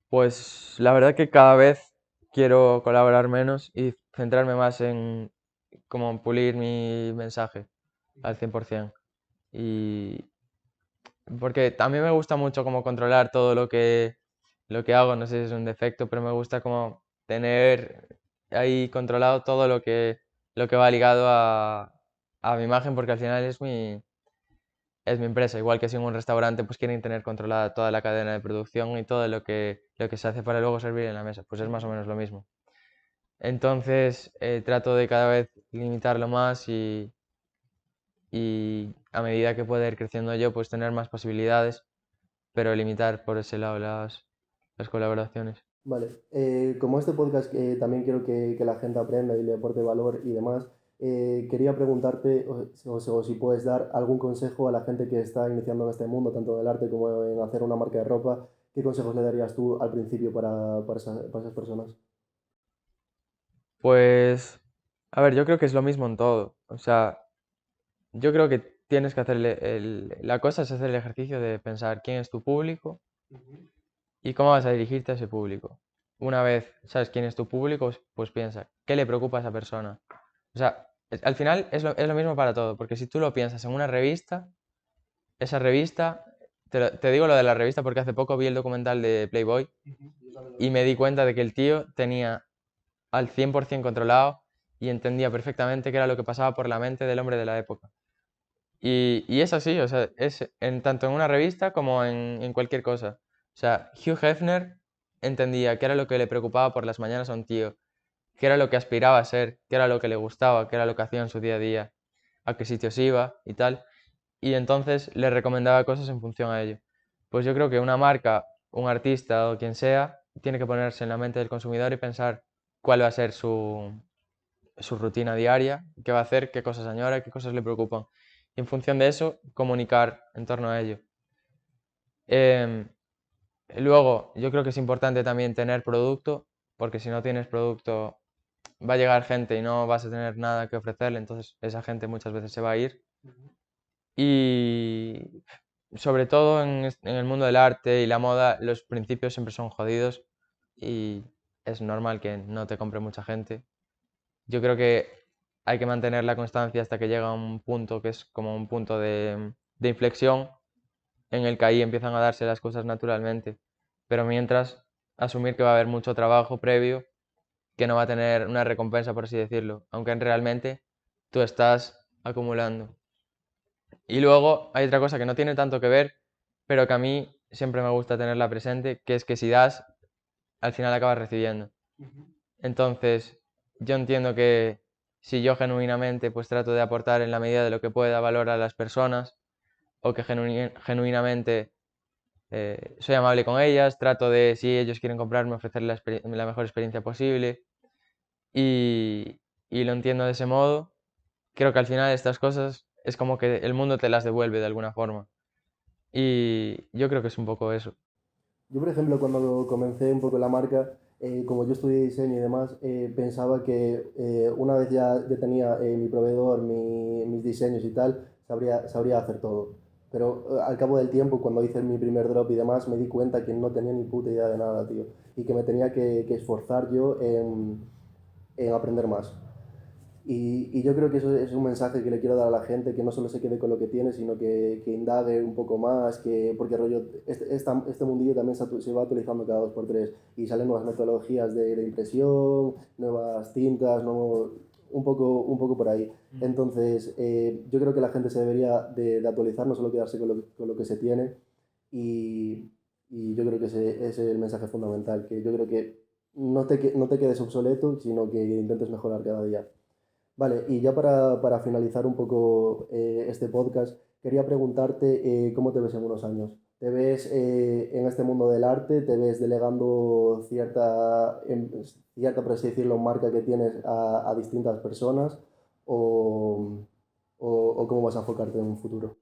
Pues la verdad que cada vez quiero colaborar menos y centrarme más en como pulir mi mensaje al 100%. Y porque a mí me gusta mucho como controlar todo lo que hago, no sé si es un defecto, pero me gusta como tener ahí controlado todo lo que va ligado a mi imagen, porque al final es mi empresa. Igual que si en un restaurante pues quieren tener controlada toda la cadena de producción y todo lo que se hace para luego servir en la mesa, pues es más o menos lo mismo. Entonces trato de cada vez limitarlo más y a medida que pueda ir creciendo yo, pues tener más posibilidades, pero limitar por ese lado las colaboraciones. Vale, como este podcast también quiero que la gente aprenda y le aporte valor y demás, quería preguntarte o si puedes dar algún consejo a la gente que está iniciando en este mundo, tanto en el arte como en hacer una marca de ropa. ¿Qué consejos le darías tú al principio para esas personas? Pues, a ver, yo creo que es lo mismo en todo. O sea, yo creo que tienes que hacer la cosa es hacer el ejercicio de pensar quién es tu público y cómo vas a dirigirte a ese público. Una vez sabes quién es tu público, pues piensa, ¿qué le preocupa a esa persona? O sea, al final es lo mismo para todo, porque si tú lo piensas en una revista, esa revista, te digo lo de la revista porque hace poco vi el documental de Playboy y me di cuenta de que el tío tenía al 100% controlado y entendía perfectamente qué era lo que pasaba por la mente del hombre de la época. Y es así, o sea, es tanto en una revista como en cualquier cosa. O sea, Hugh Hefner entendía qué era lo que le preocupaba por las mañanas a un tío, qué era lo que aspiraba a ser, qué era lo que le gustaba, qué era lo que hacía en su día a día, a qué sitios iba y tal. Y entonces le recomendaba cosas en función a ello. Pues yo creo que una marca, un artista o quien sea, tiene que ponerse en la mente del consumidor y pensar cuál va a ser su rutina diaria, qué va a hacer, qué cosas añora, qué cosas le preocupan. Y en función de eso, comunicar en torno a ello. Em, Luego, yo creo que es importante también tener producto, porque si no tienes producto, va a llegar gente y no vas a tener nada que ofrecerle, entonces esa gente muchas veces se va a ir. Y sobre todo en el mundo del arte y la moda, los principios siempre son jodidos y es normal que no te compre mucha gente. Yo creo que hay que mantener la constancia hasta que llega a un punto que es como un punto de inflexión en el que ahí empiezan a darse las cosas naturalmente. Pero mientras, asumir que va a haber mucho trabajo previo que no va a tener una recompensa, por así decirlo, aunque realmente tú estás acumulando. Y luego hay otra cosa que no tiene tanto que ver, pero que a mí siempre me gusta tenerla presente, que es que si das, al final acabas recibiendo. Entonces, yo entiendo que si yo genuinamente pues trato de aportar en la medida de lo que pueda valor a las personas, o que genuinamente soy amable con ellas, trato de, si ellos quieren comprarme, ofrecerles la mejor experiencia posible, y, y lo entiendo de ese modo, creo que al final estas cosas es como que el mundo te las devuelve de alguna forma. Y yo creo que es un poco eso. Yo, por ejemplo, cuando comencé un poco la marca, como yo estudié diseño y demás, pensaba que una vez ya tenía mi proveedor, mis diseños y tal, sabría hacer todo. Pero al cabo del tiempo, cuando hice mi primer drop y demás, me di cuenta que no tenía ni puta idea de nada, tío. Y que me tenía que esforzar yo en aprender más. Y yo creo que eso es un mensaje que le quiero dar a la gente, que no solo se quede con lo que tiene, sino que indague un poco más, porque rollo, este mundillo también se va actualizando cada dos por tres y salen nuevas metodologías de impresión, nuevas tintas, un poco por ahí. Entonces, yo creo que la gente se debería de actualizar, no solo quedarse con lo que se tiene y, y yo creo que ese es el mensaje fundamental, que yo creo que no te quedes obsoleto, sino que intentes mejorar cada día. Vale, y ya para finalizar un poco este podcast, quería preguntarte cómo te ves en unos años. ¿Te ves en este mundo del arte? ¿Te ves delegando cierta, por así decirlo, marca que tienes a distintas personas? ¿O, o cómo vas a enfocarte en un futuro?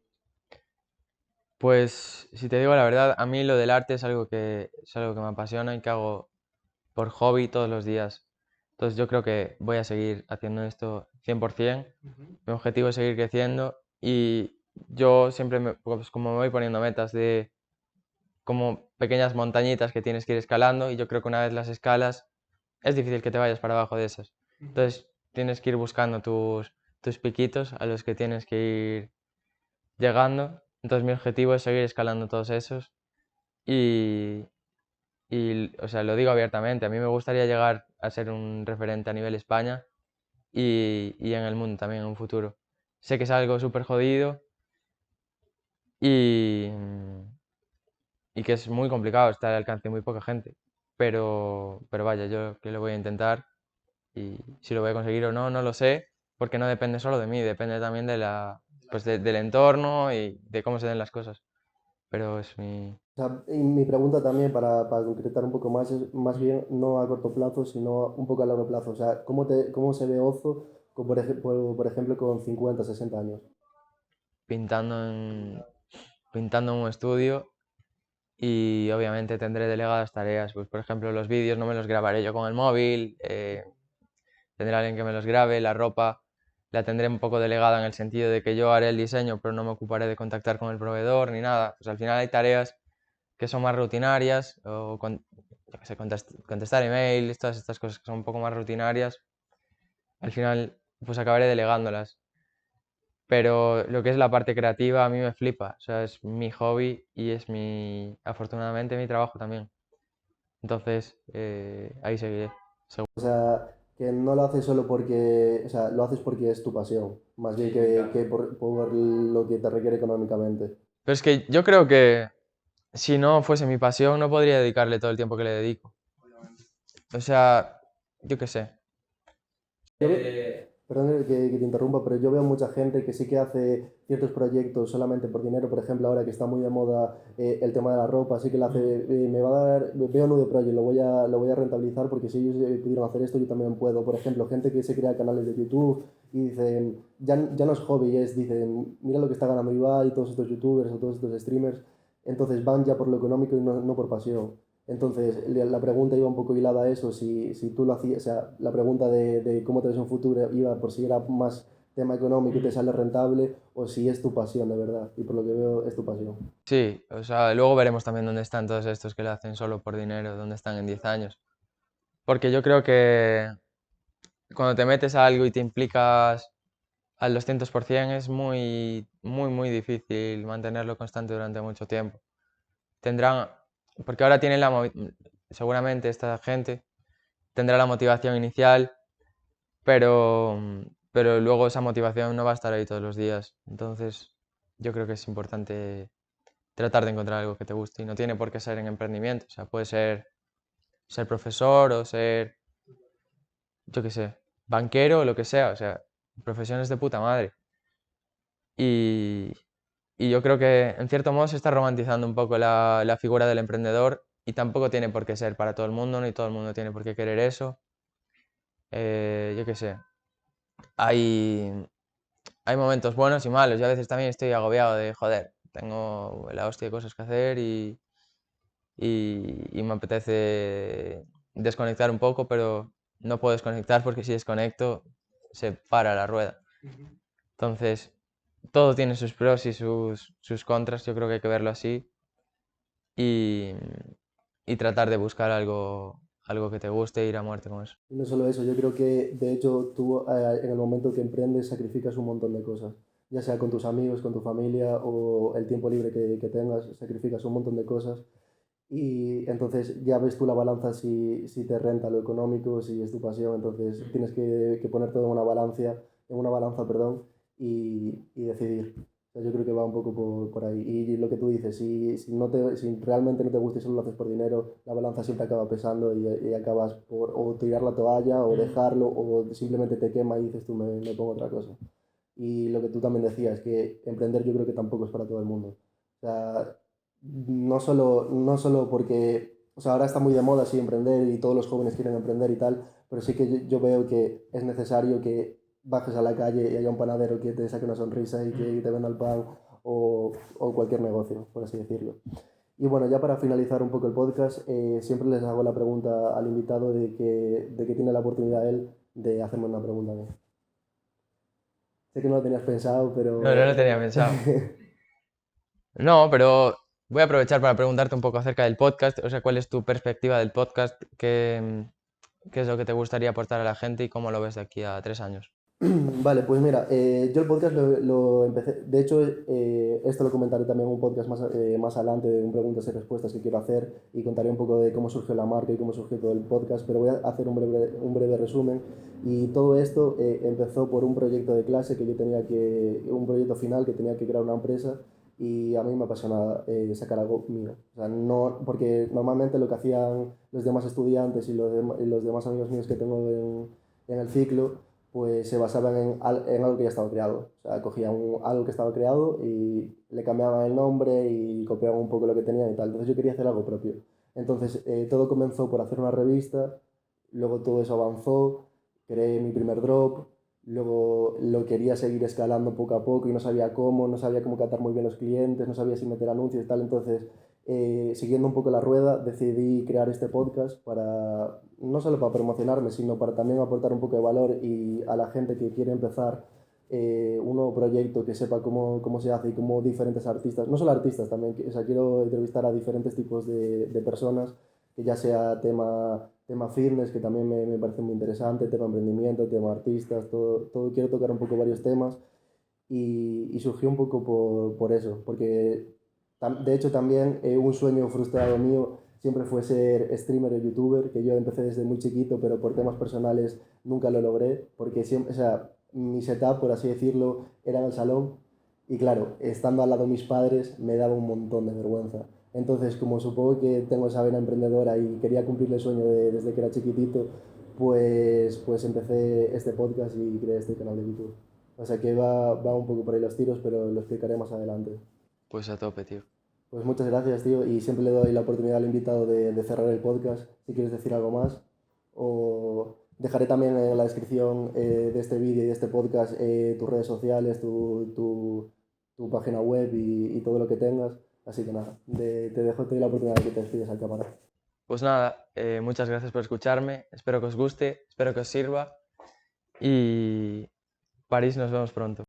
Pues, si te digo la verdad, a mí lo del arte es algo que me apasiona y que hago por hobby todos los días. Entonces yo creo que voy a seguir haciendo esto 100%. Mi objetivo es seguir creciendo y yo siempre, pues como me voy poniendo metas de como pequeñas montañitas que tienes que ir escalando y yo creo que una vez las escalas es difícil que te vayas para abajo de esas. Entonces tienes que ir buscando tus piquitos a los que tienes que ir llegando. Entonces mi objetivo es seguir escalando todos esos y, o sea, lo digo abiertamente, a mí me gustaría llegar a ser un referente a nivel España y en el mundo también en un futuro. Sé que es algo súper jodido y, y que es muy complicado, está al alcance de muy poca gente, pero vaya, yo que lo voy a intentar y si lo voy a conseguir o no, no lo sé, porque no depende solo de mí, depende también pues del entorno y de cómo se den las cosas. Pero es mi... O sea, y mi pregunta también, para concretar un poco más, es más bien no a corto plazo, sino un poco a largo plazo. O sea, cómo se ve Ozo, por ejemplo, con 50 60 años? pintando pintando en un estudio y obviamente tendré delegadas tareas. Pues por ejemplo los vídeos no me los grabaré yo con el móvil, tendré alguien que me los grabe, la ropa la tendré un poco delegada en el sentido de que yo haré el diseño, pero no me ocuparé de contactar con el proveedor ni nada. Pues al final hay tareas que son más rutinarias, o yo qué sé, contestar emails, todas estas cosas que son un poco más rutinarias, al final pues acabaré delegándolas. Pero lo que es la parte creativa a mí me flipa, o sea, es mi hobby y es afortunadamente mi trabajo también. Entonces, ahí seguiré. O sea, que no lo haces solo porque, o sea, lo haces porque es tu pasión, más bien que por lo que te requiere económicamente. Pero es que yo creo que si no fuese mi pasión, no podría dedicarle todo el tiempo que le dedico. O sea, yo qué sé. Yo perdón que te interrumpa, pero yo veo mucha gente que sí que hace ciertos proyectos solamente por dinero. Por ejemplo, ahora que está muy de moda el tema de la ropa, sí que la hace, me va a dar, veo Nude Project, lo voy a rentabilizar porque si ellos pudieron hacer esto, yo también puedo. Por ejemplo, gente que se crea canales de YouTube y dicen, ya no es hobby, dicen, mira lo que está ganando Ibai y todos estos youtubers o todos estos streamers. Entonces van ya por lo económico y no por pasión. Entonces, la pregunta iba un poco hilada a eso, si tú lo hacías, o sea, la pregunta de cómo te ves en un futuro iba por si era más tema económico y te sale rentable o si es tu pasión, de verdad. Y por lo que veo, es tu pasión. Sí, o sea, luego veremos también dónde están todos estos que lo hacen solo por dinero, dónde están en 10 años. Porque yo creo que cuando te metes a algo y te implicas al 200% es muy, muy, muy difícil mantenerlo constante durante mucho tiempo. Tendrán, porque ahora tienen seguramente esta gente tendrá la motivación inicial, pero, pero luego esa motivación no va a estar ahí todos los días. Entonces, yo creo que es importante tratar de encontrar algo que te guste y no tiene por qué ser en emprendimiento. O sea, puede ser profesor o ser, yo qué sé, banquero o lo que sea. O sea, profesiones de puta madre. Y, y yo creo que en cierto modo se está romantizando un poco la figura del emprendedor y tampoco tiene por qué ser para todo el mundo, ni todo el mundo tiene por qué querer eso. Yo qué sé. Hay, hay momentos buenos y malos. Yo a veces también estoy agobiado de, joder, tengo la hostia de cosas que hacer y me apetece desconectar un poco, pero no puedo desconectar porque si desconecto se para la rueda. Entonces, todo tiene sus pros y sus contras, yo creo que hay que verlo así y, y tratar de buscar algo que te guste e ir a muerte con eso. Y no solo eso, yo creo que de hecho tú en el momento que emprendes sacrificas un montón de cosas, ya sea con tus amigos, con tu familia o el tiempo libre que tengas, sacrificas un montón de cosas. Y entonces ya ves tú la balanza si te renta lo económico, si es tu pasión, entonces tienes que poner todo en una balanza, perdón, y decidir. sea, yo creo que va un poco por ahí. Y lo que tú dices, si realmente no te gusta y solo lo haces por dinero, la balanza siempre acaba pesando y acabas por o tirar la toalla o dejarlo o simplemente te quema y dices tú me pongo otra cosa. Y lo que tú también decías, que emprender yo creo que tampoco es para todo el mundo. O sea, no solo porque, o sea, ahora está muy de moda sí emprender y todos los jóvenes quieren emprender y tal, pero sí que yo veo que es necesario que bajes a la calle y haya un panadero que te saque una sonrisa y que te venda el pan o cualquier negocio, por así decirlo. Y bueno, ya para finalizar un poco el podcast, siempre les hago la pregunta al invitado de que tiene la oportunidad él de hacerme una pregunta a mí. Sé que no lo tenías pensado, No, no pero... lo tenía pensado. No, pero voy a aprovechar para preguntarte un poco acerca del podcast, o sea, ¿cuál es tu perspectiva del podcast? ¿Qué es lo que te gustaría aportar a la gente y cómo lo ves de aquí a 3 años? Vale, pues mira, yo el podcast lo empecé, de hecho, esto lo comentaré también en un podcast más adelante, de un preguntas y respuestas que quiero hacer y contaré un poco de cómo surgió la marca y cómo surgió todo el podcast, pero voy a hacer un breve resumen. Y todo esto empezó por un proyecto de clase que yo tenía un proyecto final que tenía que crear una empresa y a mí me apasionaba sacar algo mío. O sea, no, porque normalmente lo que hacían los demás estudiantes y los demás amigos míos que tengo en el ciclo pues se basaban en algo que ya estaba creado. O sea, cogían algo que estaba creado y le cambiaban el nombre y copiaban un poco lo que tenían y tal. Entonces yo quería hacer algo propio. Entonces todo comenzó por hacer una revista, luego todo eso avanzó, creé mi primer drop, luego lo quería seguir escalando poco a poco y no sabía cómo captar muy bien los clientes, no sabía si meter anuncios y tal. Entonces, siguiendo un poco la rueda, decidí crear este podcast para, no solo para promocionarme, sino para también aportar un poco de valor y a la gente que quiere empezar un nuevo proyecto, que sepa cómo se hace y cómo diferentes artistas, no solo artistas también, o sea, quiero entrevistar a diferentes tipos de personas, que ya sea tema fitness, que también me parece muy interesante, tema emprendimiento, tema artistas, todo quiero tocar un poco varios temas y surgió un poco por eso, porque de hecho también un sueño frustrado mío siempre fue ser streamer o youtuber, que yo empecé desde muy chiquito, pero por temas personales nunca lo logré, porque siempre, o sea, mi setup, por así decirlo, era en el salón y claro, estando al lado de mis padres me daba un montón de vergüenza. Entonces, como supongo que tengo esa vena emprendedora y quería cumplir el sueño desde que era chiquitito, pues empecé este podcast y creé este canal de YouTube. O sea que va un poco por ahí los tiros, pero lo explicaré más adelante. Pues a tope, tío. Pues muchas gracias, tío, y siempre le doy la oportunidad al invitado de cerrar el podcast, si quieres decir algo más. O dejaré también en la descripción de este vídeo y de este podcast tus redes sociales, tu página web y todo lo que tengas. Así que nada, te doy la oportunidad de que te despides al cámara. Pues nada, muchas gracias por escucharme, espero que os guste, espero que os sirva y París, nos vemos pronto.